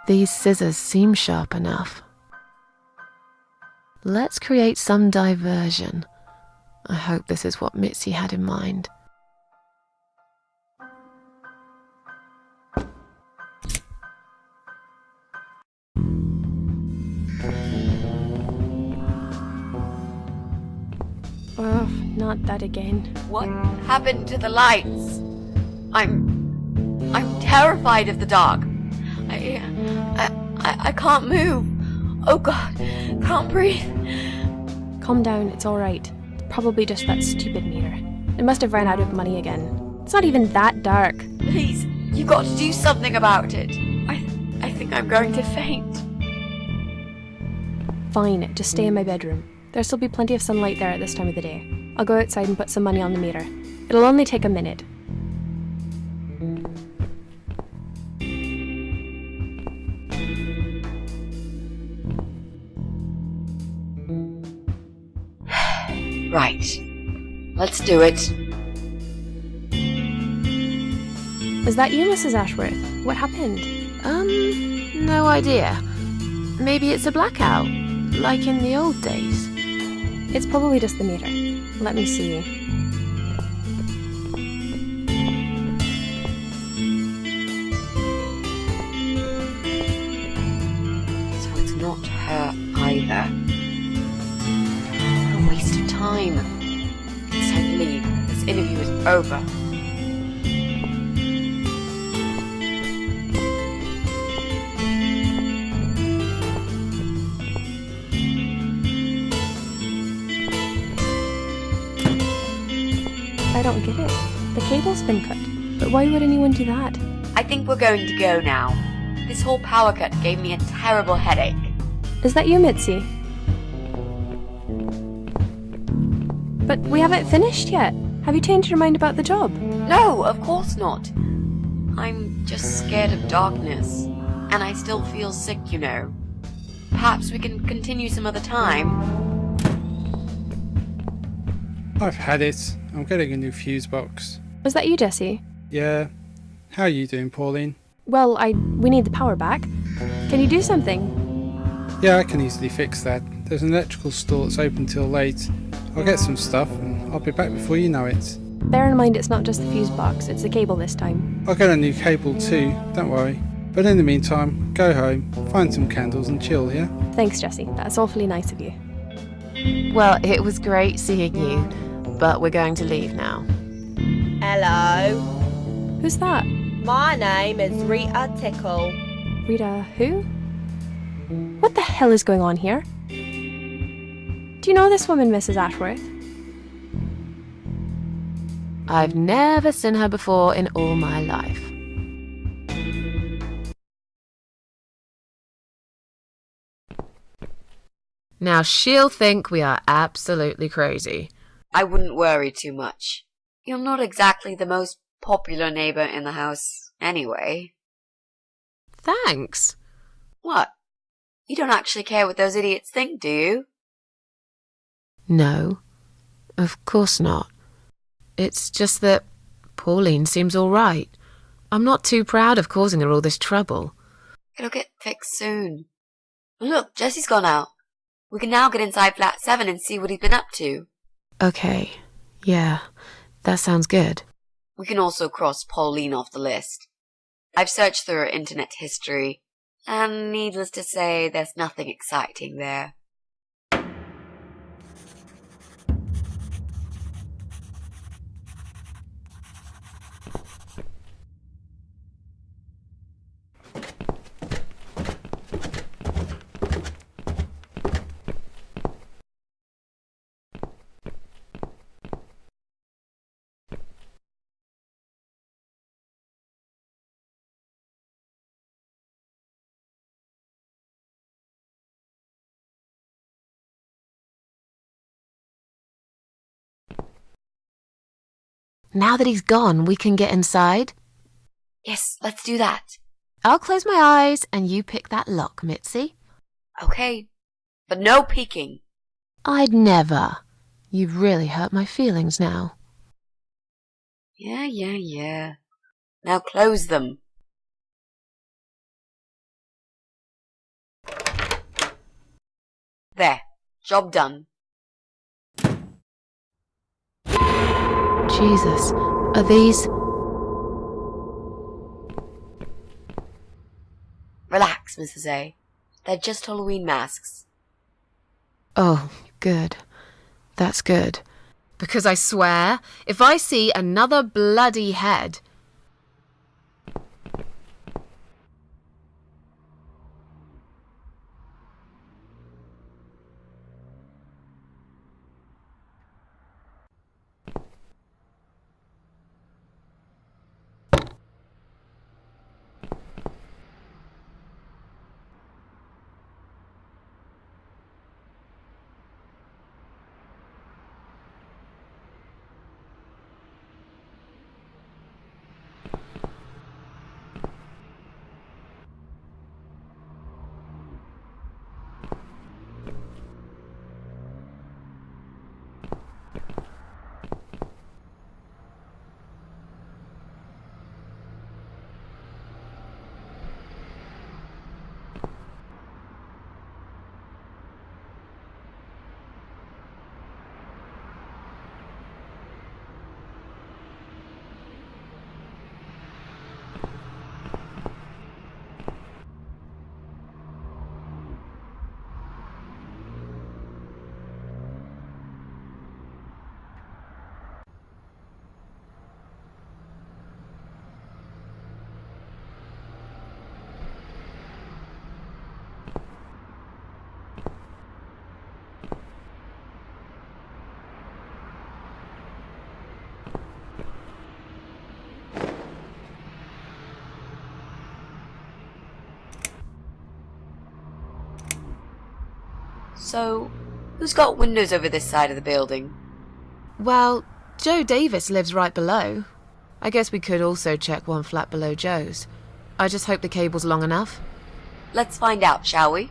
These scissors seem sharp enough. Let's create some diversion. I hope this is what Mitzi had in mind. Oh, not that again. What happened to the lights? I'm terrified of the dark. I can't move. Oh God, can't breathe. Calm down, it's alright. Probably just that stupid meter. It must have run out of money again. It's not even that dark. Please, you got to do something about it. I think I'm going to faint. Fine, just stay in my bedroom. There'll still be plenty of sunlight there at this time of the day. I'll go outside and put some money on the meter. It'll only take a minute. Right. Let's do it. Is that you, Mrs. Ashworth? What happened? No idea. Maybe it's a blackout, like in the old days. It's probably just the meter. Let me see. So it's not her either. What a waste of time. It's time to leave. This interview is over. I don't get it. The cable's been cut. But why would anyone do that? I think we're going to go now. This whole power cut gave me a terrible headache. Is that you, Mitzi? But we haven't finished yet. Have you changed your mind about the job? No, of course not. I'm just scared of darkness. And I still feel sick, you know. Perhaps we can continue some other time. I've had it. I'm getting a new fuse box. Was that you, Jesse? Yeah. How are you doing, Pauline? Well, we need the power back. Can you do something? Yeah, I can easily fix that. There's an electrical store that's open till late. I'll get some stuff and I'll be back before you know it. Bear in mind it's not just the fuse box, it's the cable this time. I'll get a new cable too, don't worry. But in the meantime, go home, find some candles and chill, yeah? Thanks, Jesse. That's awfully nice of you. Well, it was great seeing you, but we're going to leave now. Hello, Who's that? my name is Rita Tickle. Rita who? What the hell is going on here? Do you know this woman, Mrs. Ashworth? I've never seen her before in all my life. Now she'll think we are absolutely crazy. I wouldn't worry too much. You're not exactly the most popular neighbor in the house anyway. Thanks. What? You don't actually care what those idiots think, do you? No, of course not. It's just that Pauline seems all right. I'm not too proud of causing her all this trouble. It'll get fixed soon. Look, Jesse's gone out. We can now get inside flat 7 and see what he's been up to. Okay, yeah, that sounds good. We can also cross Pauline off the list. I've searched through her internet history, and needless to say, there's nothing exciting there. Now that he's gone, we can get inside. Yes, let's do that. I'll close my eyes and you pick that lock, Mitzi. Okay, but no peeking. I'd never. You've really hurt my feelings now. Yeah. Now close them. There. Job done. Jesus, are these... Relax, Mrs. A. They're just Halloween masks. Oh, good. That's good. Because I swear, if I see another bloody head... So, who's got windows over this side of the building? Well, Joe Davis lives right below. I guess we could also check one flat below Joe's. I just hope the cable's long enough. Let's find out, shall we?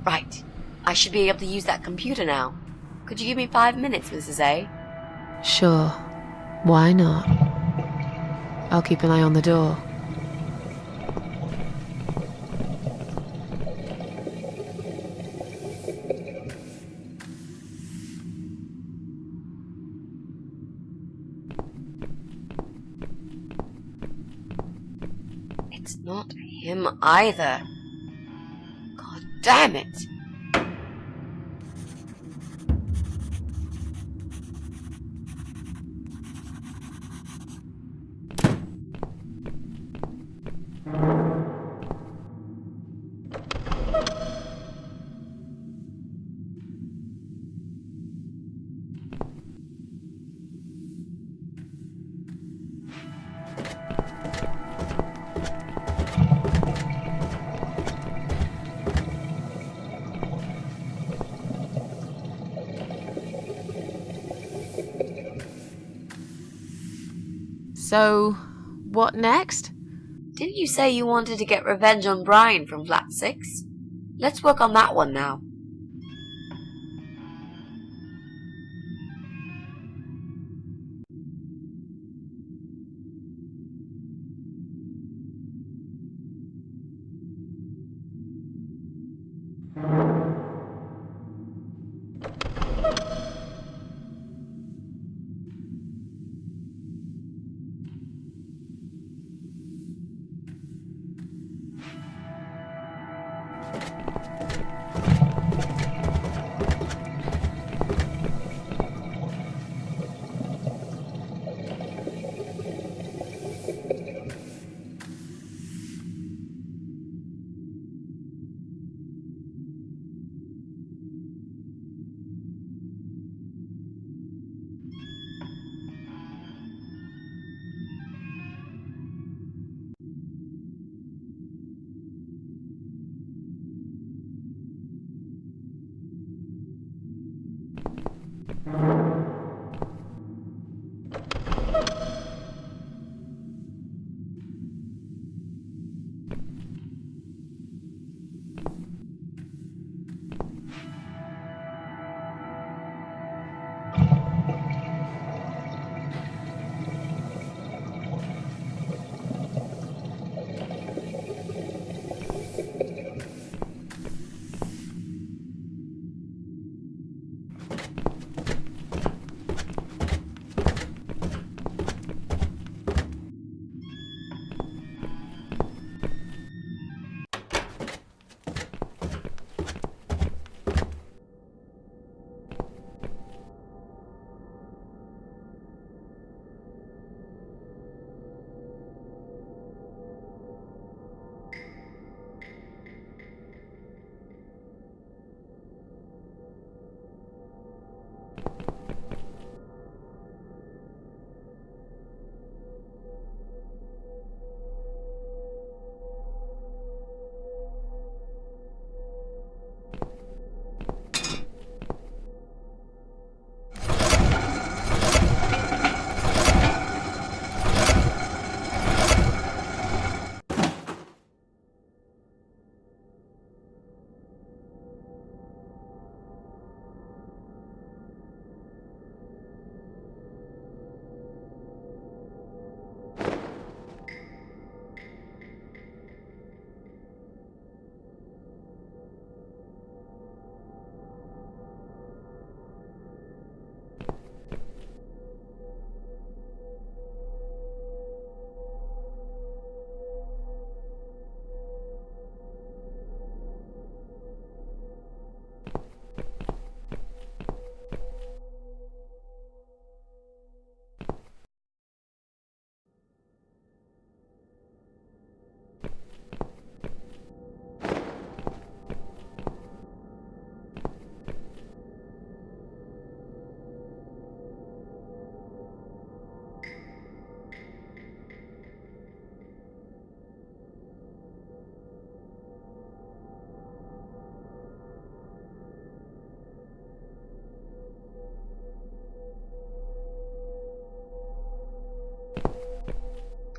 Right. I should be able to use that computer now. Could you give me 5 minutes, Mrs. A? Sure. Why not? I'll keep an eye on the door. It's not him either. God damn it! So, what next? Didn't you say you wanted to get revenge on Brian from Flat 6? Let's work on that one now.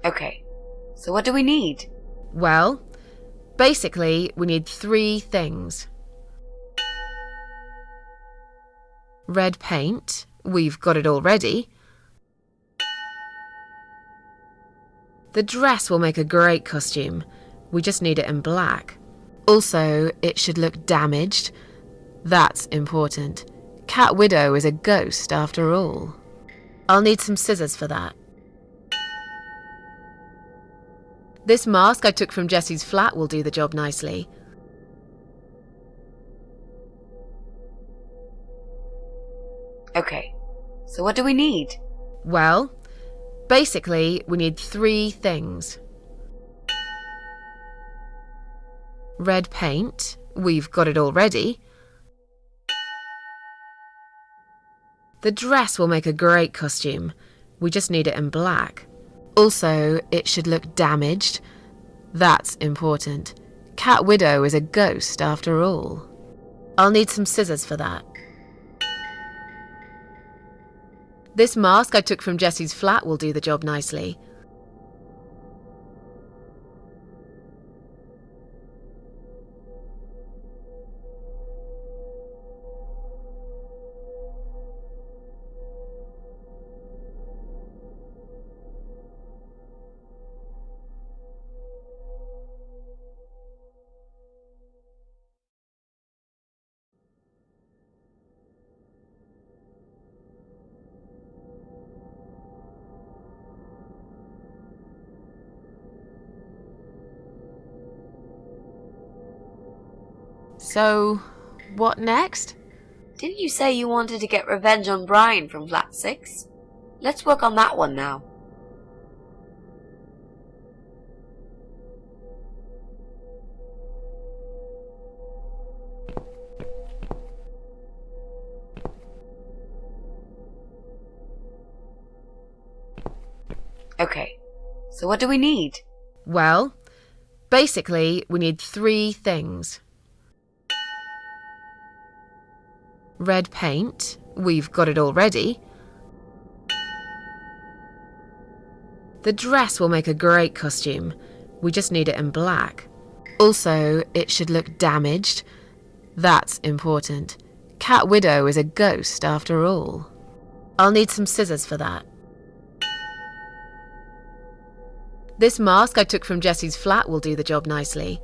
Okay, so what do we need? Well, basically, we need 3 things. Red paint. We've got it already. The dress will make a great costume. We just need it in black. Also, it should look damaged. That's important. Cat Widow is a ghost after all. I'll need some scissors for that. This mask I took from Jessie's flat will do the job nicely. Okay, so what do we need? Well, basically, we need 3 things. Red paint. We've got it already. The dress will make a great costume. We just need it in black. Also, it should look damaged. That's important. Cat Widow is a ghost after all. I'll need some scissors for that. This mask I took from Jessie's flat will do the job nicely. So, what next? Didn't you say you wanted to get revenge on Brian from Flat 6? Let's work on that one now. Okay, so what do we need? Well, basically, we need 3 things. Red paint, we've got it already. The dress will make a great costume. We just need it in black. Also, it should look damaged. That's important. Cat Widow is a ghost after all. I'll need some scissors for that. This mask I took from Jessie's flat will do the job nicely.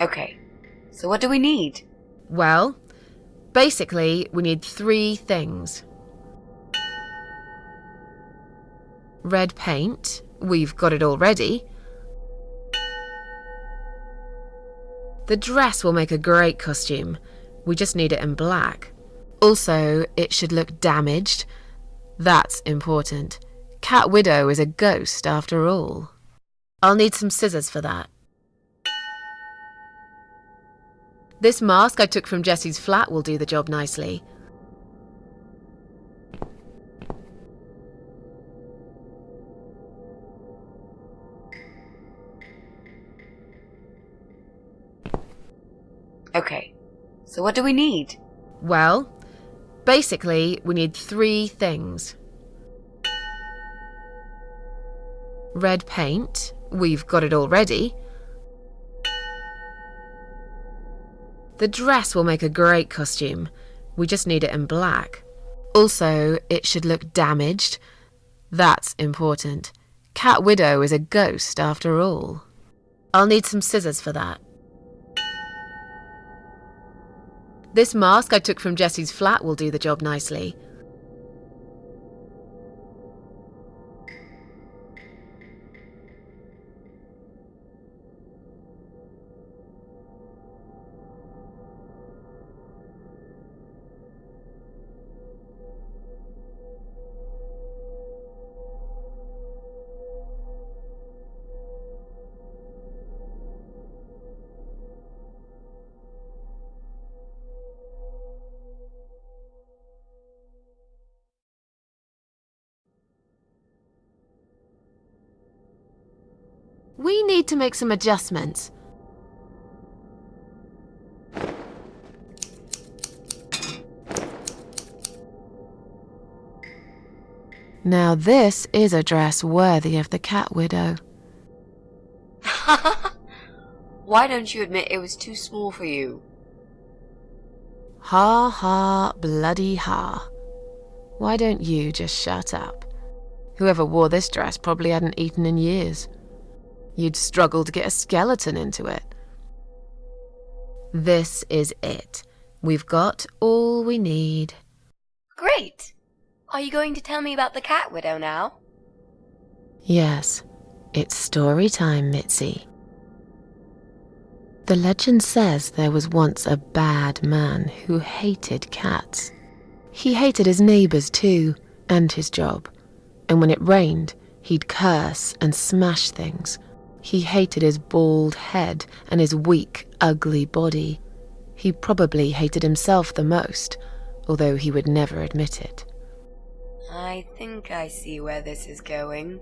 Okay, so what do we need? Well, basically, we need 3 things. Red paint, we've got it already. The dress will make a great costume. We just need it in black. Also, it should look damaged. That's important. Cat Widow is a ghost after all. I'll need some scissors for that. This mask I took from Jessie's flat will do the job nicely. Okay, so what do we need? Well, basically, we need 3 things. Red paint, we've got it already. The dress will make a great costume. We just need it in black. Also, it should look damaged. That's important. Cat Widow is a ghost after all. I'll need some scissors for that. This mask I took from Jessie's flat will do the job nicely. We need to make some adjustments. Now this is a dress worthy of the Cat Widow. Why don't you admit it was too small for you? Ha ha, bloody ha. Why don't you just shut up? Whoever wore this dress probably hadn't eaten in years. You'd struggle to get a skeleton into it. This is it. We've got all we need. Great! Are you going to tell me about the Cat Widow now? Yes, it's story time, Mitzi. The legend says there was once a bad man who hated cats. He hated his neighbours too, and his job. And when it rained, He'd curse and smash things. He hated his bald head and his weak, ugly body. He probably hated himself the most, although he would never admit it. I think I see where this is going.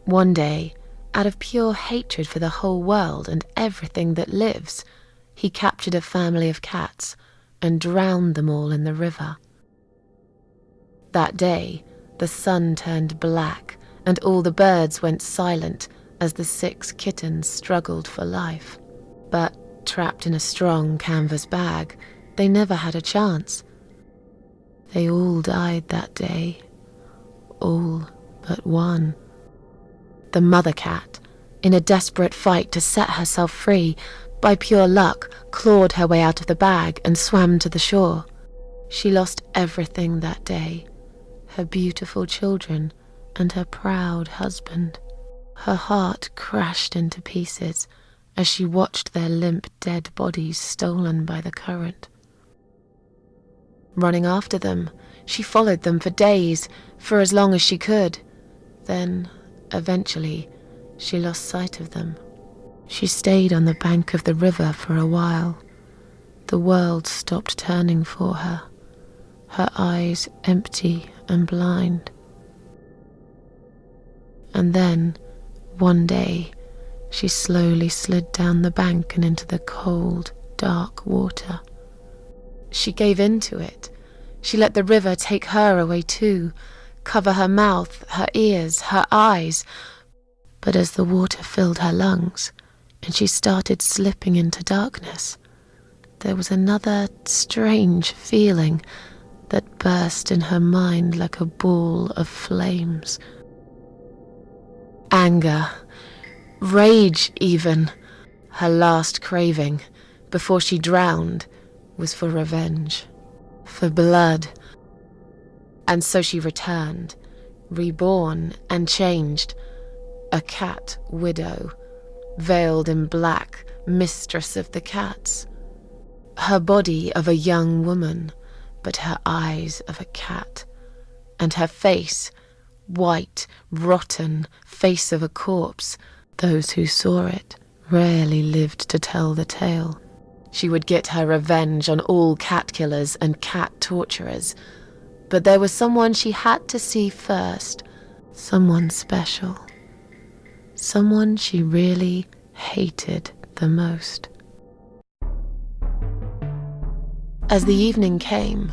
One day, out of pure hatred for the whole world and everything that lives, he captured a family of cats and drowned them all in the river. That day, the sun turned black and all the birds went silent as the 6 kittens struggled for life. But trapped in a strong canvas bag, they never had a chance. They all died that day, all but one. The mother cat, in a desperate fight to set herself free, by pure luck clawed her way out of the bag and swam to the shore. She lost everything that day, her beautiful children and her proud husband. Her heart crashed into pieces as she watched their limp dead bodies stolen by the current. Running after them, she followed them for days, for as long as she could. Then, eventually, she lost sight of them. She stayed on the bank of the river for a while. The world stopped turning for her, her eyes empty and blind. And then, one day, she slowly slid down the bank and into the cold, dark water. She gave in to it. She let the river take her away too, cover her mouth, her ears, her eyes. But as the water filled her lungs and she started slipping into darkness, there was another strange feeling that burst in her mind like a ball of flames. Anger, rage even. Her last craving, before she drowned, was for revenge, for blood. And so she returned, reborn and changed, a cat widow, veiled in black, mistress of the cats. Her body of a young woman, but her eyes of a cat, and her face, white, rotten, face of a corpse. Those who saw it rarely lived to tell the tale. She would get her revenge on all cat killers and cat torturers. But there was someone she had to see first, someone special, someone she really hated the most. As the evening came,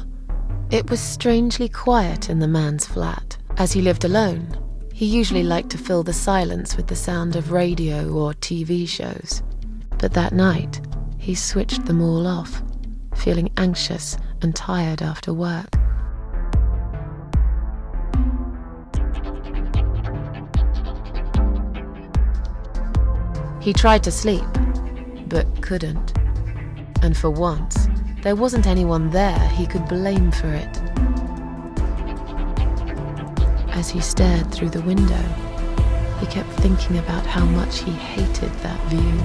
it was strangely quiet in the man's flat. As he lived alone, he usually liked to fill the silence with the sound of radio or TV shows. But that night, he switched them all off, feeling anxious and tired after work. He tried to sleep, but couldn't. And for once, there wasn't anyone there he could blame for it. As he stared through the window, he kept thinking about how much he hated that view.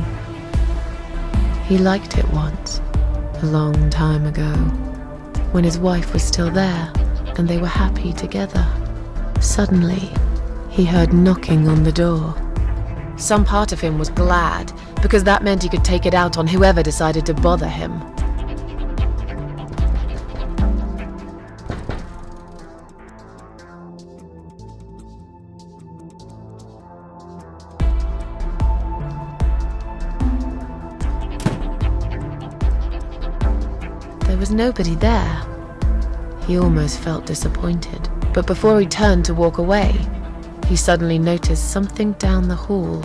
He liked it once, a long time ago, when his wife was still there and they were happy together. Suddenly, he heard knocking on the door. Some part of him was glad, because that meant he could take it out on whoever decided to bother him. There was nobody there. He almost felt disappointed, but before he turned to walk away, he suddenly noticed something down the hall.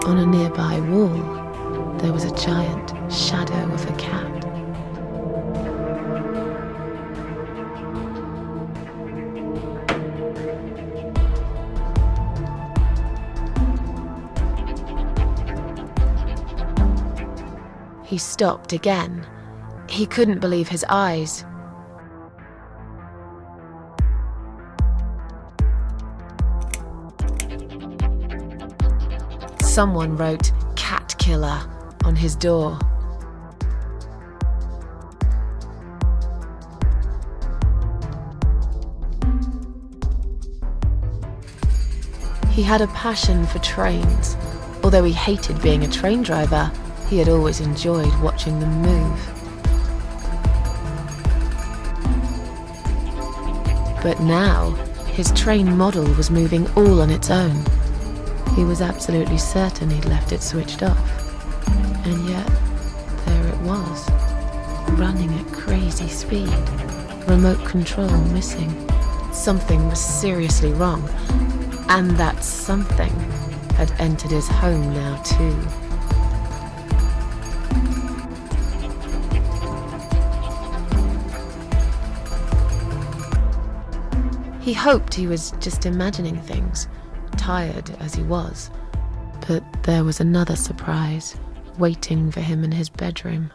On a nearby wall, there was a giant shadow of a cat. He stopped again. He couldn't believe his eyes. Someone wrote, killer on his door. He had a passion for trains. Although he hated being a train driver, he had always enjoyed watching them move. But now, his train model was moving all on its own. He was absolutely certain he'd left it switched off. And yet, there it was, running at crazy speed, remote control missing. Something was seriously wrong, and that something had entered his home now too. He hoped he was just imagining things, tired as he was. But there was another surprise waiting for him in his bedroom.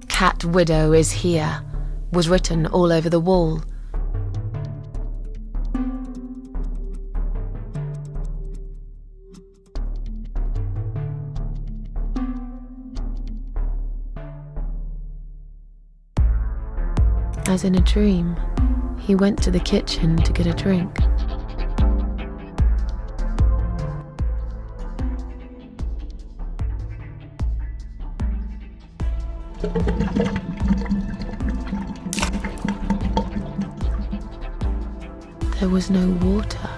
"Cat Widow is here" was written all over the wall. As in a dream, he went to the kitchen to get a drink. There was no water.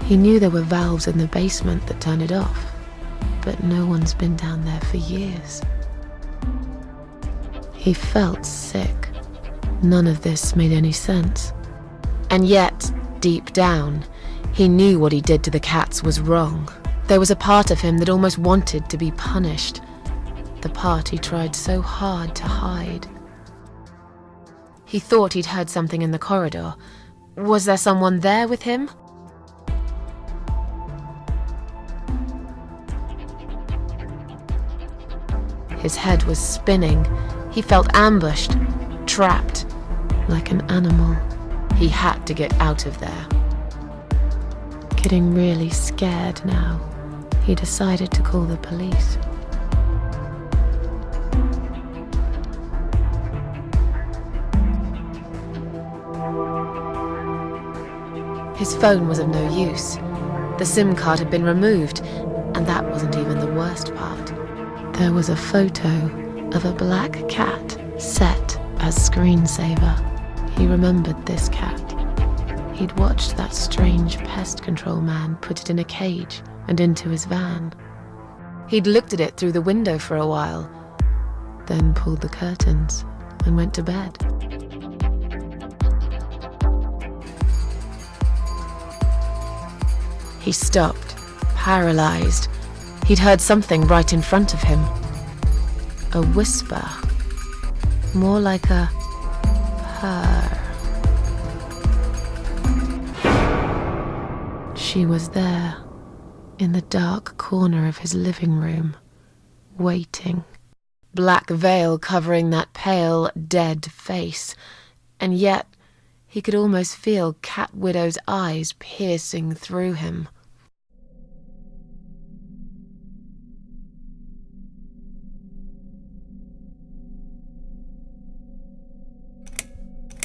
He knew there were valves in the basement that turned it off, but no one's been down there for years. He felt sick. None of this made any sense. And yet, deep down, he knew what he did to the cats was wrong. There was a part of him that almost wanted to be punished. The part he tried so hard to hide. He thought he'd heard something in the corridor. Was there someone there with him? His head was spinning. He felt ambushed, trapped, like an animal. He had to get out of there. Getting really scared now, he decided to call the police. His phone was of no use. The SIM card had been removed, and that wasn't even the worst part. There was a photo of a black cat set as screensaver. He remembered this cat. He'd watched that strange pest control man put it in a cage and into his van. He'd looked at it through the window for a while, then pulled the curtains and went to bed. He stopped, paralyzed. He'd heard something right in front of him. A whisper. More like a purr. She was there, in the dark corner of his living room, waiting. Black veil covering that pale, dead face. And yet, he could almost feel Cat Widow's eyes piercing through him.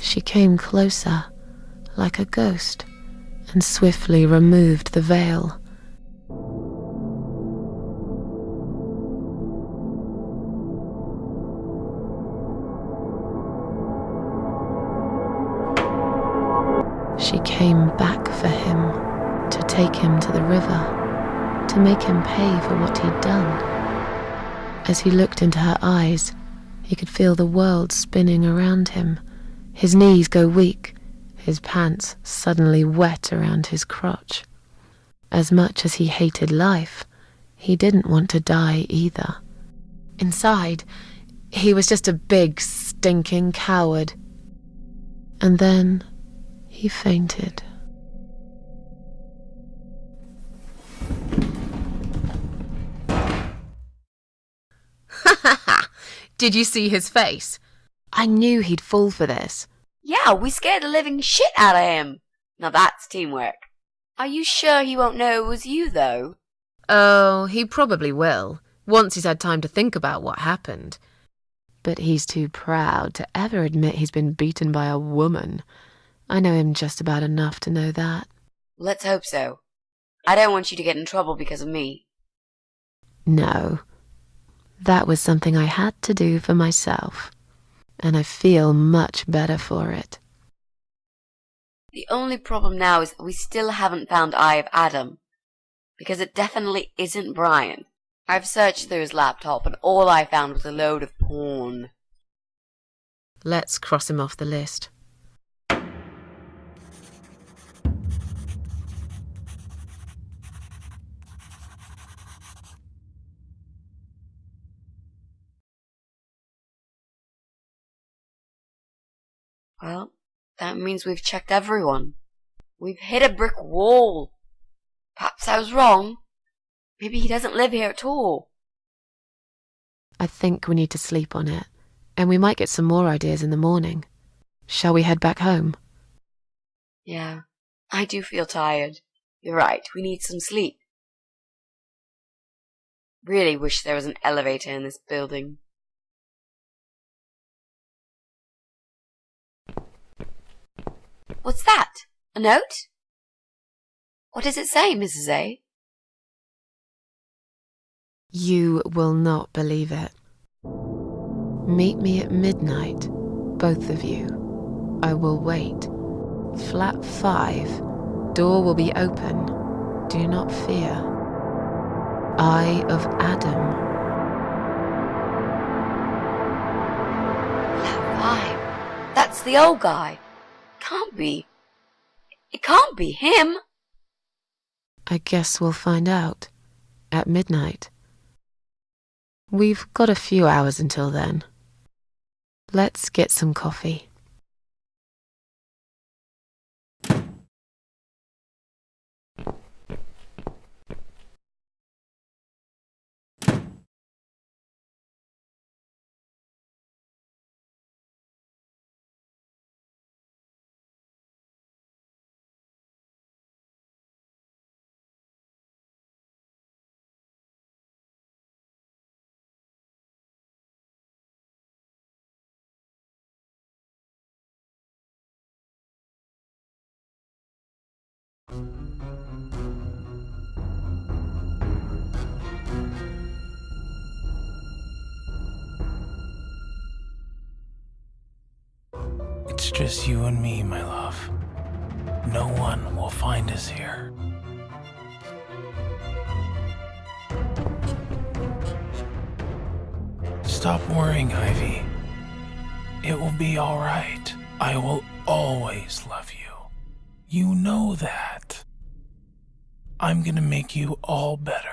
She came closer, like a ghost, and swiftly removed the veil. She came back for him, to take him to the river, to make him pay for what he'd done. As he looked into her eyes, he could feel the world spinning around him, his knees go weak, his pants suddenly wet around his crotch. As much as he hated life, he didn't want to die either. Inside, he was just a big, stinking coward. And then he fainted. "Ha ha ha! Did you see his face? I knew he'd fall for this. Yeah, we scared the living shit out of him. Now that's teamwork. Are you sure he won't know it was you, though? Oh, he probably will, once he's had time to think about what happened. But he's too proud to ever admit he's been beaten by a woman. I know him just about enough to know that. Let's hope so. I don't want you to get in trouble because of me. No. That was something I had to do for myself. And I feel much better for it. The only problem now is that we still haven't found Eye of Adam. Because it definitely isn't Brian. I've searched through his laptop and all I found was a load of porn. Let's cross him off the list. Well, that means we've checked everyone. We've hit a brick wall. Perhaps I was wrong. Maybe he doesn't live here at all. I think we need to sleep on it, and we might get some more ideas in the morning. Shall we head back home? Yeah, I do feel tired. You're right, we need some sleep. Really wish there was an elevator in this building. What's that? A note? What does it say, Mrs. A? You will not believe it. Meet me at midnight, both of you. I will wait. Flat 5. Door will be open. Do not fear. Eye of Adam. Flat 5? That's the old guy. Can't be. It can't be him. I guess we'll find out. At midnight. We've got a few hours until then. Let's get some coffee. It's just you and me, my love. No one will find us here. Stop worrying, Ivy. It will be all right. I will always love you. You know that. I'm gonna make you all better.